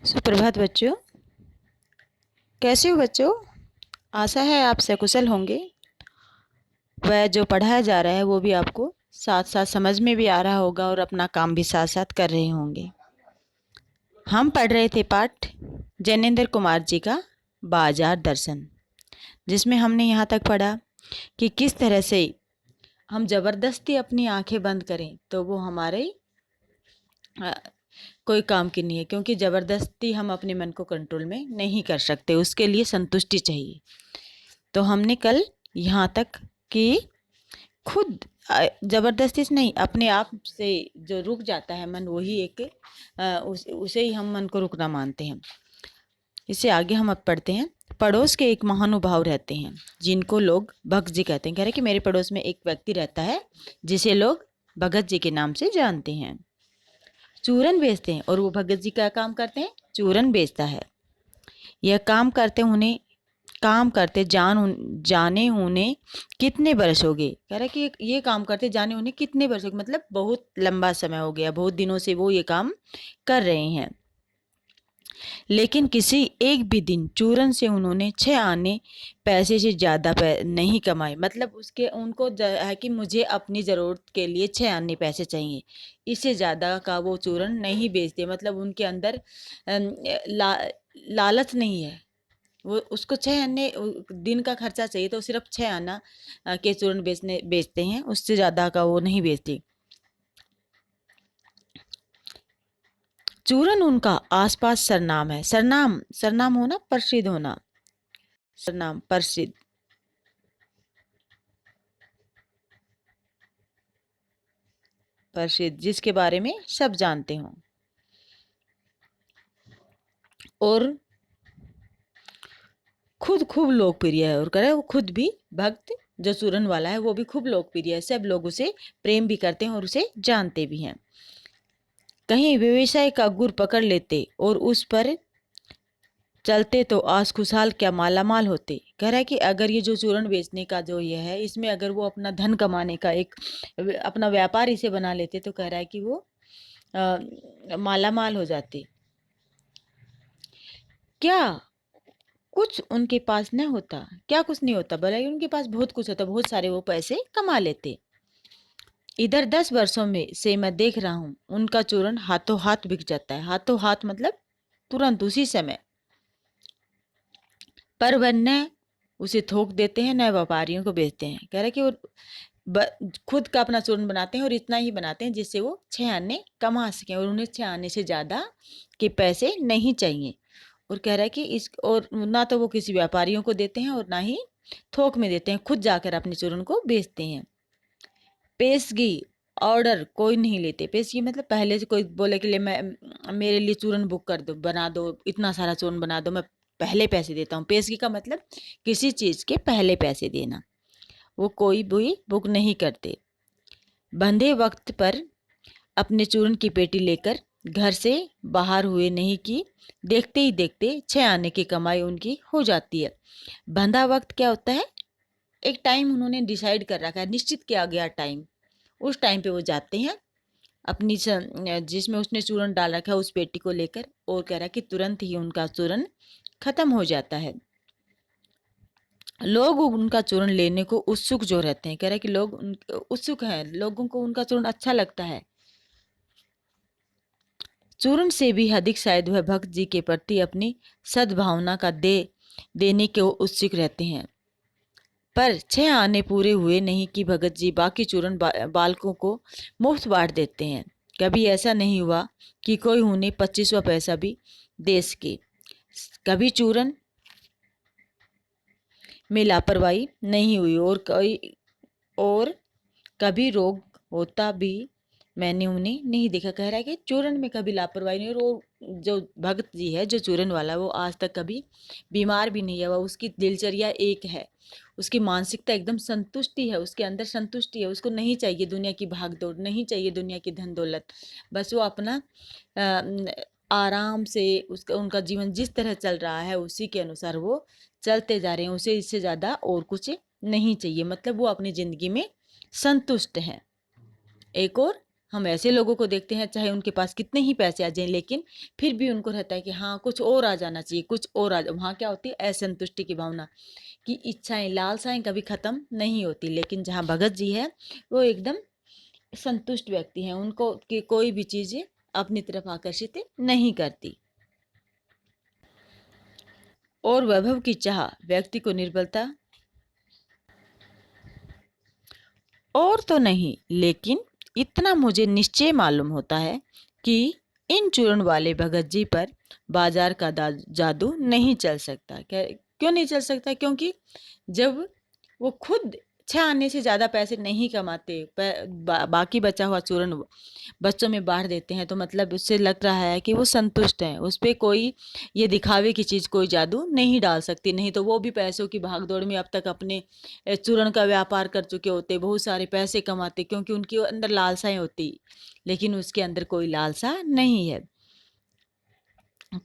सुप्रभात बच्चों। कैसे हो बच्चों? आशा है आप सकुशल होंगे। वह जो पढ़ाया जा रहा है वो भी आपको साथ साथ समझ में भी आ रहा होगा और अपना काम भी साथ साथ कर रहे होंगे। हम पढ़ रहे थे पाठ जैनेंद्र कुमार जी का बाजार दर्शन, जिसमें हमने यहाँ तक पढ़ा कि किस तरह से हम ज़बरदस्ती अपनी आंखें बंद करें तो वो हमारे कोई काम की नहीं है, क्योंकि ज़बरदस्ती हम अपने मन को कंट्रोल में नहीं कर सकते, उसके लिए संतुष्टि चाहिए। तो हमने कल यहाँ तक कि खुद ज़बरदस्ती से नहीं, अपने आप से जो रुक जाता है मन, वही एक उसे ही हम मन को रुकना मानते हैं। इससे आगे हम अब पढ़ते हैं। पड़ोस के एक महानुभाव रहते हैं जिनको लोग भगत जी कहते हैं। कह रहे कि मेरे पड़ोस में एक व्यक्ति रहता है जिसे लोग भगत जी के नाम से जानते हैं। चूरन बेचते हैं और वो भगत जी का काम करते हैं, चूरन बेचता है। यह काम करते जाने उन्हें कितने वर्ष हो गए। कह रहा कि ये काम करते जाने उन्हें कितने वर्ष हो गए, मतलब बहुत लंबा समय हो गया, बहुत दिनों से वो ये काम कर रहे हैं। लेकिन किसी एक भी दिन चूरन से उन्होंने 6 आने पैसे से ज़्यादा नहीं कमाए। मतलब उनको है कि मुझे अपनी ज़रूरत के लिए 6 आने पैसे चाहिए, इससे ज़्यादा का वो चूरन नहीं बेचते। मतलब उनके अंदर लालच नहीं है। वो उसको 6 आने दिन का खर्चा चाहिए तो सिर्फ 6 आना के चूर्ण बेचते हैं, उससे ज़्यादा का वो नहीं बेचते। चूरन उनका आसपास सरनाम है। सरनाम होना, प्रसिद्ध होना, सरनाम प्रसिद्ध। प्रसिद्ध जिसके बारे में सब जानते हों। और खुद खूब लोकप्रिय है। और करे वो खुद भी भक्त जो चूरन वाला है वो भी खूब लोकप्रिय है। सब लोग उसे प्रेम भी करते हैं और उसे जानते भी हैं। कहीं व्यवसाय का गुर पकड़ लेते और उस पर चलते तो आज खुशहाल क्या मालामाल होते। कह रहा है कि अगर ये जो चूरन बेचने का जो ये है, इसमें अगर वो अपना धन कमाने का एक अपना व्यापार इसे बना लेते तो कह रहा है कि वो मालामाल हो जाते। क्या कुछ उनके पास न होता? क्या कुछ नहीं होता, भले उनके पास बहुत कुछ होता, बहुत सारे वो पैसे कमा लेते। इधर 10 वर्षों में से मैं देख रहा हूँ उनका चूरन हाथों हाथ बिक जाता है। हाथों हाथ मतलब तुरंत उसी समय। पर वह न उसे थोक देते हैं न व्यापारियों को बेचते हैं। कह रहे कि वो खुद का अपना चूर्ण बनाते हैं और इतना ही बनाते हैं जिससे वो 6 आने कमा सकें, और उन्हें 6 आने से ज़्यादा के पैसे नहीं चाहिए। और कह रहा है कि और ना तो वो किसी व्यापारियों को देते हैं और ना ही थोक में देते हैं, खुद जाकर अपने चूर्ण को बेचते हैं। पेशगी ऑर्डर कोई नहीं लेते। पेशगी मतलब पहले से कोई बोले कि ले मैं मेरे लिए चूरन बुक कर दो, बना दो, इतना सारा चूरन बना दो, मैं पहले पैसे देता हूँ। पेशगी का मतलब किसी चीज़ के पहले पैसे देना। वो कोई भी बुक नहीं करते। बंधे वक्त पर अपने चूरन की पेटी लेकर घर से बाहर हुए नहीं कि देखते ही देखते 6 आने की कमाई उनकी हो जाती है। बंधा वक्त क्या होता है? एक टाइम उन्होंने डिसाइड कर रखा है, निश्चित किया गया टाइम। उस टाइम पे वो जाते हैं अपनी जिसमें उसने चूरन डाल रखा है उस पेटी को लेकर, और कह रहा है कि तुरंत ही उनका चूरन खत्म हो जाता है। लोग उनका चूरन लेने को उत्सुक जो रहते हैं। कह रहा है कि लोग उत्सुक हैं, लोगों को उनका चूरन अच्छा लगता है। चूरन से भी अधिक शायद वह भक्त जी के प्रति अपनी सद्भावना का देने के उत्सुक रहते हैं। पर 6 आने पूरे हुए नहीं कि भगत जी बाकी चूरन बालकों को मुफ्त बांट देते हैं। कभी ऐसा नहीं हुआ कि कोई उन्हें 25वां पैसा भी दे सके। कभी चूरन में लापरवाही नहीं हुई और कभी रोग होता भी मैंने उन्हें नहीं देखा। कह रहा है कि चूरन में कभी लापरवाही नहीं, और वो जो भगत जी है जो चूरन वाला, वो आज तक कभी बीमार भी नहीं है। वह उसकी दिनचर्या एक है, उसकी मानसिकता एकदम संतुष्टि है, उसके अंदर संतुष्टि है। उसको नहीं चाहिए दुनिया की भाग दौड़, नहीं चाहिए दुनिया की धन दौलत। बस वो अपना आराम से उनका जीवन जिस तरह चल रहा है उसी के अनुसार वो चलते जा रहे हैं। उसे इससे ज़्यादा और कुछ नहीं चाहिए। मतलब वो अपनी ज़िंदगी में संतुष्ट हैं। एक और हम ऐसे लोगों को देखते हैं, चाहे उनके पास कितने ही पैसे आ जाएं, लेकिन फिर भी उनको रहता है कि हाँ कुछ और आ जाना चाहिए, कुछ और आ वहाँ क्या होती है, असंतुष्टि की भावना, कि इच्छाएं लालसाएं कभी खत्म नहीं होती। लेकिन जहाँ भगत जी है वो एकदम संतुष्ट व्यक्ति हैं, उनको कि कोई भी चीजें अपनी तरफ आकर्षित नहीं करती। और वैभव की चाह व्यक्ति को निर्बलता और तो नहीं, लेकिन इतना मुझे निश्चय मालूम होता है कि इन चूर्ण वाले भगत जी पर बाजार का जादू नहीं चल सकता। क्यों नहीं चल सकता? क्योंकि जब वो खुद 6 आने से ज़्यादा पैसे नहीं कमाते, बाकी बचा हुआ चूर्ण बच्चों में बांट देते हैं, तो मतलब उससे लग रहा है कि वो संतुष्ट हैं, उस पर कोई ये दिखावे की चीज़, कोई जादू नहीं डाल सकती। नहीं तो वो भी पैसों की भागदौड़ में अब तक अपने चूर्ण का व्यापार कर चुके होते, बहुत सारे पैसे कमाते, क्योंकि उनके अंदर लालसाएं होती, लेकिन उसके अंदर कोई लालसा नहीं है।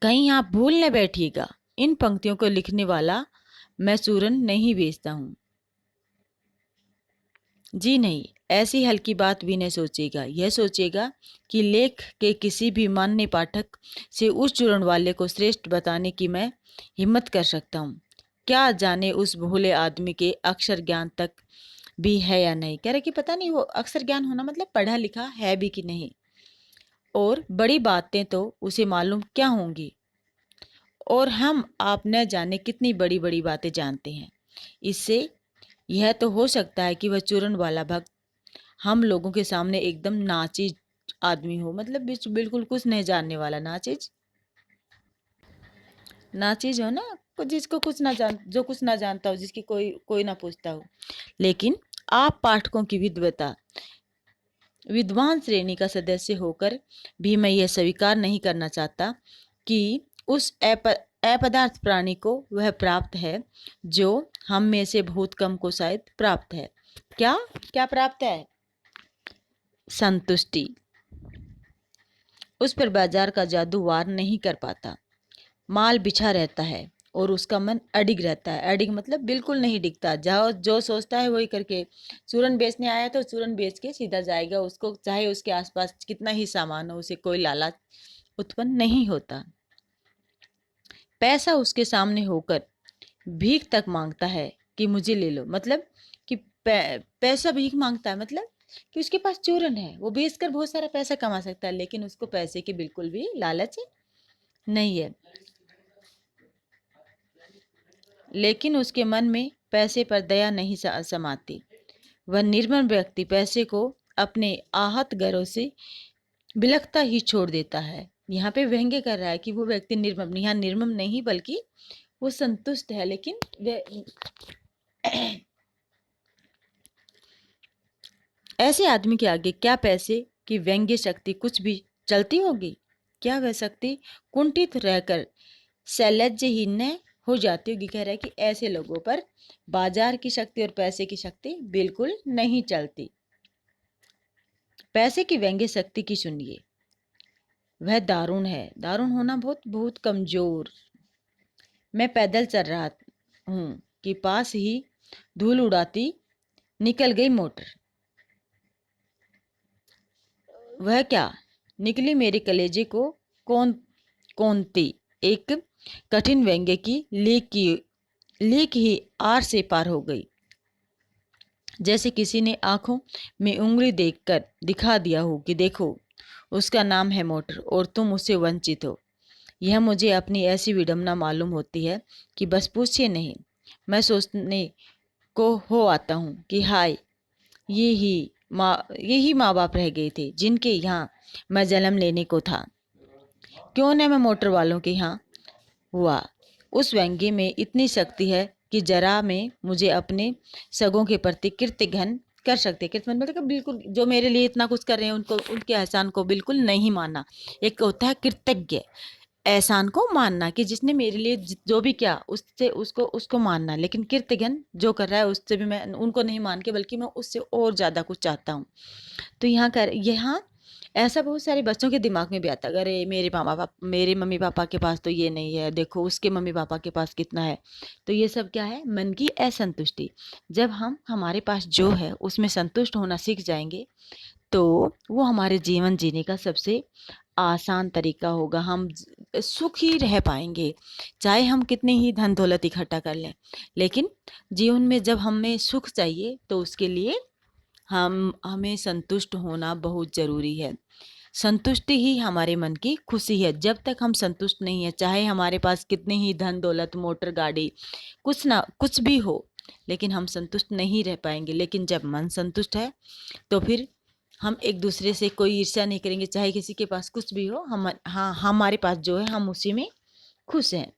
कहीं आप भूल न बैठिएगा, इन पंक्तियों को लिखने वाला मैं चूर्ण नहीं बेचता हूँ। जी नहीं, ऐसी हल्की बात भी नहीं सोचेगा। यह सोचेगा कि लेख के किसी भी मान्य पाठक से उस चूर्ण वाले को श्रेष्ठ बताने की मैं हिम्मत कर सकता हूँ। क्या जाने उस भोले आदमी के अक्षर ज्ञान तक भी है या नहीं। कह रहे कि पता नहीं वो अक्षर ज्ञान होना मतलब पढ़ा लिखा है भी कि नहीं, और बड़ी बातें तो उसे मालूम क्या होंगी, और हम आप न जाने कितनी बड़ी बड़ी बातें जानते हैं। इससे यह तो हो सकता है कि वह चूर्ण वाला भक्त हम लोगों के सामने एकदम नाचीज आदमी हो, मतलब बिल्कुल कुछ नहीं जानने वाला, नाचीज नाचीज हो ना, जिसको कुछ ना जान, जो कुछ ना जानता हो, जिसकी कोई कोई ना पूछता हो। लेकिन आप पाठकों की विद्वान श्रेणी का सदस्य होकर भी मैं यह स्वीकार नहीं करना चाहता कि उस अपदार्थ प्राणी को वह प्राप्त है जो हम में से बहुत कम को शायद प्राप्त है। क्या क्या प्राप्त है? संतुष्टि। उस पर बाजार का जादू वार नहीं कर पाता। माल बिछा रहता है और उसका मन अडिग रहता है। अडिग मतलब बिल्कुल नहीं डिगता, जाओ जो सोचता है वही करके। चूरन बेचने आया तो चूरन बेच के सीधा जाएगा, उसको चाहे उसके आसपास कितना ही सामान हो, उसे कोई लालच उत्पन्न नहीं होता। पैसा उसके सामने होकर भीख तक मांगता है कि मुझे ले लो, मतलब कि पैसा भीख मांगता है, मतलब कि उसके पास चूरन है, वो बेचकर बहुत सारा पैसा कमा सकता है, लेकिन उसको पैसे की बिल्कुल भी लालच नहीं है। लेकिन उसके मन में पैसे पर दया नहीं समाती। वह निर्मम व्यक्ति पैसे को अपने आहत घरों से बिलखता ही छोड़ देता है। यहाँ पे व्यंग्य कर रहा है कि वो व्यक्ति निर्मम, यहाँ निर्मम नहीं बल्कि वो संतुष्ट है, लेकिन ऐसे आदमी के आगे क्या पैसे की व्यंग्य शक्ति कुछ भी चलती होगी? क्या वह शक्ति कुंठित रहकर शैलज्यहीन हो जाती होगी? कह रहा है कि ऐसे लोगों पर बाजार की शक्ति और पैसे की शक्ति बिल्कुल नहीं चलती। पैसे की व्यंग्य शक्ति की सुनिए, वह दारुण है। दारुण होना बहुत बहुत कमजोर। मैं पैदल चल रहा हूँ कि पास ही धूल उड़ाती निकल गई मोटर। वह क्या निकली मेरे कलेजे को कौनती एक कठिन व्यंग्य की लीक ही आर से पार हो गई। जैसे किसी ने आंखों में उंगली देखकर दिखा दिया हो कि देखो उसका नाम है मोटर और तुम उससे वंचित हो। यह मुझे अपनी ऐसी विडंबना मालूम होती है कि बस पूछिए नहीं। मैं सोचने को हो आता हूँ कि हाय यही माँ बाप रह गए थे जिनके यहाँ मैं जन्म लेने को था। क्यों न मैं मोटर वालों के यहाँ हुआ। उस व्यंग्य में इतनी शक्ति है कि जरा में मुझे अपने सगों के प्रति कृतघ्न कर सकते। कृतघ्न मतलब बिल्कुल जो मेरे लिए इतना कुछ कर रहे हैं उनको, उनके एहसान को बिल्कुल नहीं मानना। एक होता है कृतज्ञ, एहसान को मानना कि जिसने मेरे लिए जो भी किया उससे उसको उसको मानना, लेकिन कृतघ्न जो कर रहा है उससे भी मैं उनको नहीं मान के बल्कि मैं उससे और ज़्यादा कुछ चाहता हूँ। तो यहाँ ऐसा बहुत सारे बच्चों के दिमाग में भी आता है, अरे मेरे मम्मी पापा के पास तो ये नहीं है, देखो उसके मम्मी पापा के पास कितना है। तो ये सब क्या है? मन की असंतुष्टि। जब हम हमारे पास जो है उसमें संतुष्ट होना सीख जाएंगे तो वो हमारे जीवन जीने का सबसे आसान तरीका होगा। हम सुखी रह पाएंगे, चाहे हम कितनी ही धन दौलत इकट्ठा कर लें, लेकिन जीवन में जब हमें सुख चाहिए तो उसके लिए हमें संतुष्ट होना बहुत ज़रूरी है। संतुष्टि ही हमारे मन की खुशी है। जब तक हम संतुष्ट नहीं है, चाहे हमारे पास कितनी ही धन दौलत मोटर गाड़ी कुछ भी हो, लेकिन हम संतुष्ट नहीं रह पाएंगे। लेकिन जब मन संतुष्ट है तो फिर हम एक दूसरे से कोई ईर्ष्या नहीं करेंगे, चाहे किसी के पास कुछ भी हो। हम हाँ, हमारे पास जो है हम उसी में खुश हैं।